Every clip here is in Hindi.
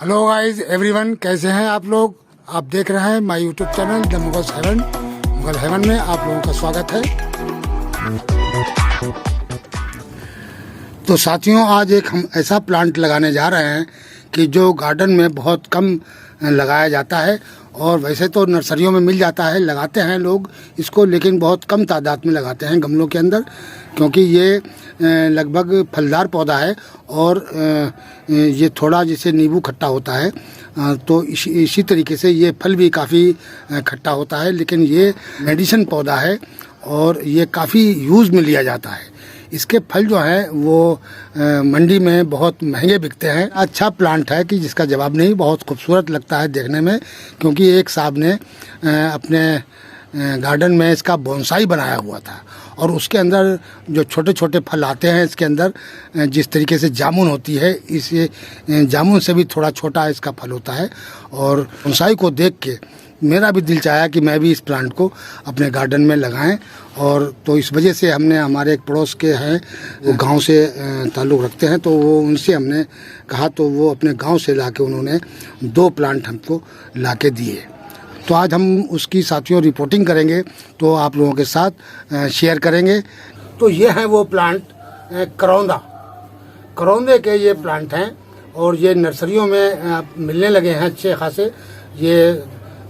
हेलो गाइस एवरीवन, कैसे हैं आप लोग। आप देख रहे हैं my YouTube channel the Mughal heaven. Mughal heaven में आप लोगों का स्वागत है। तो साथियों, आज एक हम ऐसा प्लांट लगाने जा रहे हैं कि जो गार्डन में बहुत कम लगाया जाता है, और वैसे तो नर्सरियों में मिल जाता है, लगाते हैं लोग इसको, लेकिन बहुत कम तादाद में लगाते हैं गमलों के अंदर, क्योंकि ये लगभग फलदार पौधा है और ये थोड़ा जैसे नींबू खट्टा होता है, तो इसी तरीके से ये फल भी काफ़ी खट्टा होता है। लेकिन ये मेडिसिन पौधा है और ये काफ़ी यूज़ में लिया जाता है। इसके फल जो हैं वो मंडी में बहुत महंगे बिकते हैं। अच्छा प्लांट है कि जिसका जवाब नहीं, बहुत खूबसूरत लगता है देखने में, क्योंकि एक साहब ने अपने गार्डन में इसका बोनसाई बनाया हुआ था, और उसके अंदर जो छोटे छोटे फल आते हैं इसके अंदर, जिस तरीके से जामुन होती है, इस जामुन से भी थोड़ा छोटा इसका फल होता है। और बोनसाई को देख के मेरा भी दिल चाहा कि मैं भी इस प्लांट को अपने गार्डन में लगाएं, और तो इस वजह से हमने, हमारे एक पड़ोस के हैं, वो गांव से ताल्लुक़ रखते हैं, तो वो उनसे हमने कहा, तो वो अपने गांव से लाके उन्होंने 2 प्लांट हमको लाके दिए। तो आज हम उसकी साथियों रिपोर्टिंग करेंगे, तो आप लोगों के साथ शेयर करेंगे। तो ये है वो प्लांट करौंदे के ये प्लांट हैं, और ये नर्सरियों में मिलने लगे हैं अच्छे खासे। ये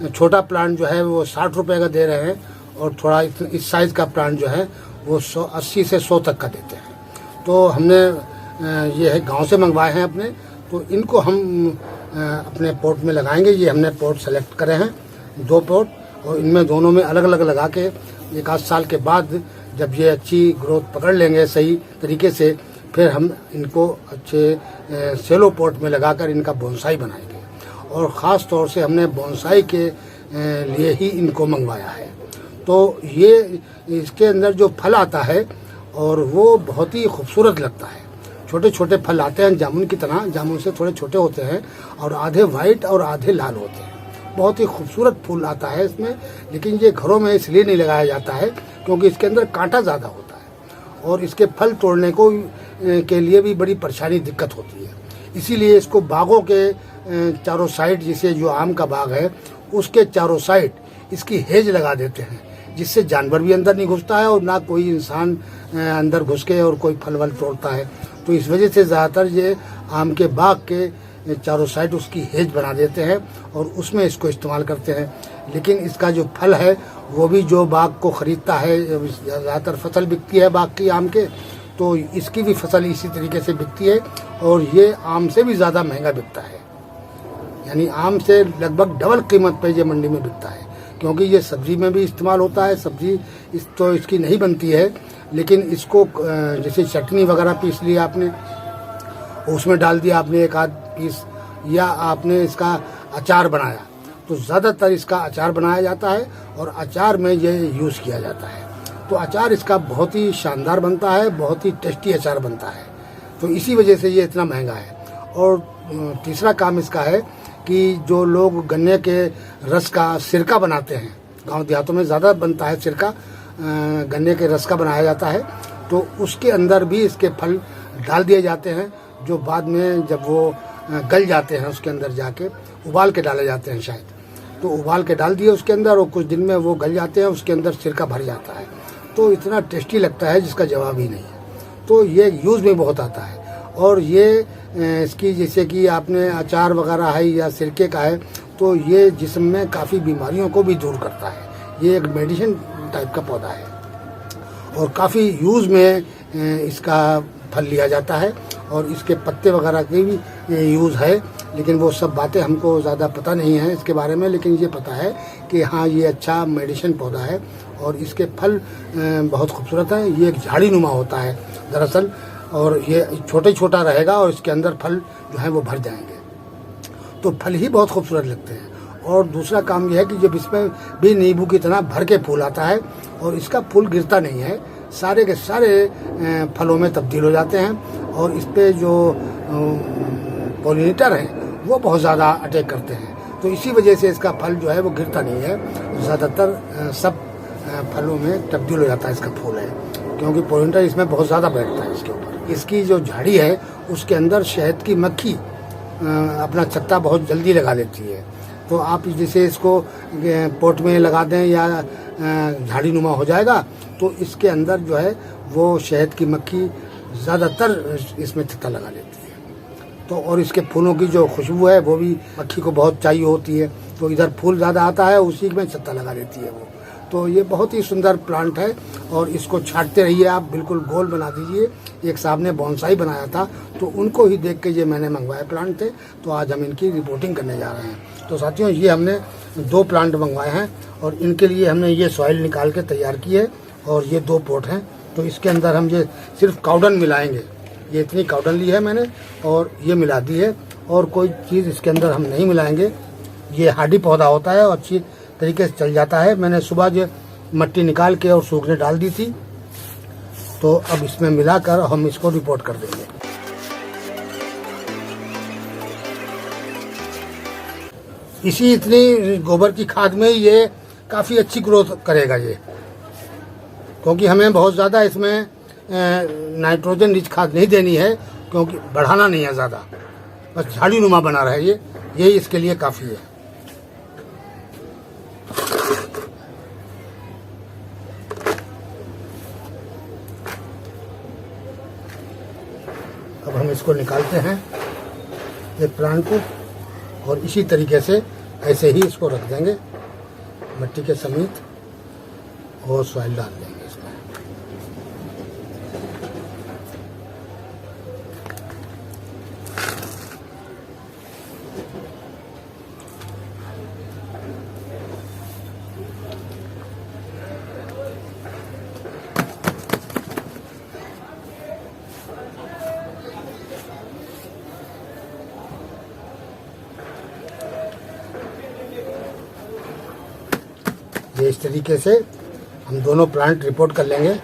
छोटा प्लांट जो है वो 60 रुपए का दे रहे हैं, और थोड़ा इस साइज़ का प्लांट जो है वो 80 से 100 तक का देते हैं। तो हमने ये है गांव से मंगवाए हैं अपने, तो इनको हम अपने पॉट में लगाएंगे। ये हमने पॉट सेलेक्ट करे हैं, 2 पॉट, और इनमें दोनों में अलग अलग लगा के 1 आध साल के बाद जब ये अच्छी ग्रोथ पकड़ लेंगे सही तरीके से, फिर हम इनको अच्छे सेलो पॉट में लगाकर इनका बोनसाई बनाएंगे। और ख़ास तौर से हमने बोनसाई के लिए ही इनको मंगवाया है। तो ये इसके अंदर जो फल आता है और वो बहुत ही खूबसूरत लगता है। छोटे छोटे फल आते हैं जामुन की तरह, जामुन से थोड़े छोटे होते हैं, और आधे वाइट और आधे लाल होते हैं। बहुत ही खूबसूरत फूल आता है इसमें। लेकिन ये घरों में इसलिए नहीं लगाया जाता है क्योंकि इसके अंदर कांटा ज़्यादा होता है, और इसके फल तोड़ने को के लिए भी बड़ी परेशानी दिक्कत होती है। इसीलिए इसको बागों के चारों साइड, जैसे जो आम का बाग है उसके चारों साइड इसकी हेज लगा देते हैं, जिससे जानवर भी अंदर नहीं घुसता है और ना कोई इंसान अंदर घुस के और कोई फल वल तोड़ता है। तो इस वजह से ज़्यादातर ये आम के बाग के चारों साइड उसकी हेज बना देते हैं और उसमें इसको इस्तेमाल करते हैं। लेकिन इसका जो फल है वो भी जो बाग को ख़रीदता है, ज़्यादातर फसल बिकती है बाग की आम के, तो इसकी भी फसल इसी तरीके से बिकती है, और ये आम से भी ज़्यादा महंगा बिकता है। यानी आम से लगभग डबल कीमत पे ये मंडी में बिकता है, क्योंकि ये सब्जी में भी इस्तेमाल होता है। सब्जी तो इसकी नहीं बनती है, लेकिन इसको जैसे चटनी वगैरह पीस लिया आपने, उसमें डाल दिया आपने 1 आध पीस, या आपने इसका अचार बनाया, तो ज़्यादातर इसका अचार बनाया जाता है और अचार में ये यूज़ किया जाता है। तो अचार इसका बहुत ही शानदार बनता है, बहुत ही टेस्टी अचार बनता है। तो इसी वजह से ये इतना महंगा है। और तीसरा काम इसका है कि जो लोग गन्ने के रस का सिरका बनाते हैं, गांव देहातों में ज़्यादा बनता है सिरका, गन्ने के रस का बनाया जाता है, तो उसके अंदर भी इसके फल डाल दिए जाते हैं, जो बाद में जब वो गल जाते हैं उसके अंदर जाके उबाल के डाले जाते हैं शायद, तो उबाल के डाल दिए उसके अंदर, और कुछ दिन में वो गल जाते हैं, उसके अंदर सिरका भर जाता है। तो इतना टेस्टी लगता है जिसका जवाब ही नहीं है। तो ये यूज़ में बहुत आता है। और ये इसकी जैसे कि आपने अचार वगैरह है या सिरके का है, तो ये जिस्म में काफ़ी बीमारियों को भी दूर करता है। ये एक मेडिसिन टाइप का पौधा है, और काफ़ी यूज़ में इसका फल लिया जाता है, और इसके पत्ते वगैरह की भी यूज़ है। लेकिन वो सब बातें हमको ज़्यादा पता नहीं है इसके बारे में, लेकिन ये पता है कि हाँ, ये अच्छा मेडिसिन पौधा है, और इसके फल बहुत खूबसूरत हैं। ये एक झाड़ी नुमा होता है दरअसल, और ये छोटा रहेगा, और इसके अंदर फल जो है वो भर जाएंगे, तो फल ही बहुत खूबसूरत लगते हैं। और दूसरा काम यह है कि जब इसमें भी नींबू की तरह भर के फूल आता है, और इसका फूल गिरता नहीं है, सारे के सारे फलों में तब्दील हो जाते हैं, और इस पर जो पॉलिनेटर हैं वो बहुत ज़्यादा अटैक करते हैं। तो इसी वजह से इसका फल जो है वो गिरता नहीं है, ज़्यादातर सब फलों में तब्दील हो जाता है इसका फूल है, क्योंकि पॉलिनेटर इसमें बहुत ज़्यादा बैठता है इसके ऊपर। इसकी जो झाड़ी है उसके अंदर शहद की मक्खी अपना छत्ता बहुत जल्दी लगा लेती है। तो आप जैसे इसको पोट में लगा दें या झाड़ी नुमा हो जाएगा, तो इसके अंदर जो है वो शहद की मक्खी ज़्यादातर इसमें छत्ता लगा लेती है। तो और इसके फूलों की जो खुशबू है वो भी मक्खी को बहुत चाहिए होती है, तो इधर फूल ज़्यादा आता है, उसी में छत्ता लगा लेती है वो। तो ये बहुत ही सुंदर प्लांट है और इसको छांटते रहिए आप, बिल्कुल गोल बना दीजिए। एक साहब ने बॉन्साई बनाया था, तो उनको ही देख के ये मैंने मंगवाए प्लांट थे, तो आज हम इनकी रिपोर्टिंग करने जा रहे हैं। तो साथियों, ये हमने 2 प्लांट मंगवाए हैं और इनके लिए हमने ये सॉइल निकाल के तैयार की है और ये 2 पोट हैं। तो इसके अंदर हम ये सिर्फ काउडन मिलाएंगे। ये इतनी काउडन ली है मैंने और ये मिला दी है, और कोई चीज़ इसके अंदर हम नहीं मिलाएंगे। ये हार्डी पौधा होता है और अच्छी तरीके से चल जाता है। मैंने सुबह जो मट्टी निकाल के और सूखने डाल दी थी, तो अब इसमें मिलाकर हम इसको रिपोर्ट कर देंगे। इसी इतनी गोबर की खाद में ये काफ़ी अच्छी ग्रोथ करेगा ये, क्योंकि हमें बहुत ज़्यादा इसमें नाइट्रोजन रिच खाद नहीं देनी है, क्योंकि बढ़ाना नहीं है ज़्यादा, बस झाड़ी नुमा बना रहे ये, यही इसके लिए काफ़ी है। अब हम इसको निकालते हैं ये प्लांट को, और इसी तरीके से ऐसे ही इसको रख देंगे मिट्टी के समेत और सॉइल डाल देंगे इसमें। ये इस तरीके से हम दोनों प्लांट रिपोर्ट कर लेंगे।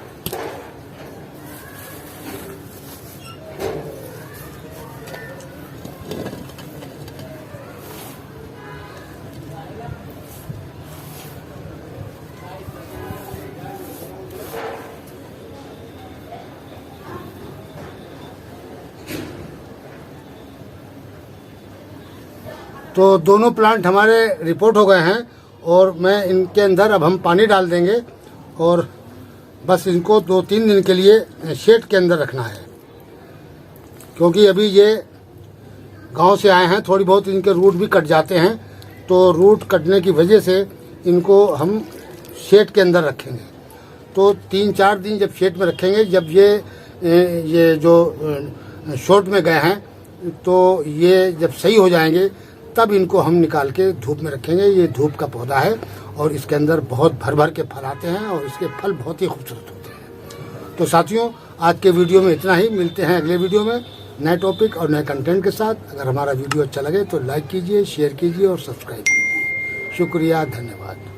तो दोनों प्लांट हमारे रिपोर्ट हो गए हैं और मैं इनके अंदर अब हम पानी डाल देंगे और बस इनको 2-3 दिन के लिए शेड के अंदर रखना है, क्योंकि अभी ये गांव से आए हैं, थोड़ी बहुत इनके रूट भी कट जाते हैं, तो रूट कटने की वजह से इनको हम शेड के अंदर रखेंगे। तो 3-4 दिन जब शेड में रखेंगे, जब ये जो शॉर्ट में गए हैं, तो ये जब सही हो जाएंगे तब इनको हम निकाल के धूप में रखेंगे। ये धूप का पौधा है और इसके अंदर बहुत भर भर के फल आते हैं और इसके फल बहुत ही खूबसूरत होते हैं। तो साथियों, आज के वीडियो में इतना ही। मिलते हैं अगले वीडियो में नए टॉपिक और नए कंटेंट के साथ। अगर हमारा वीडियो अच्छा लगे तो लाइक कीजिए, शेयर कीजिए और सब्सक्राइब कीजिए। शुक्रिया, धन्यवाद।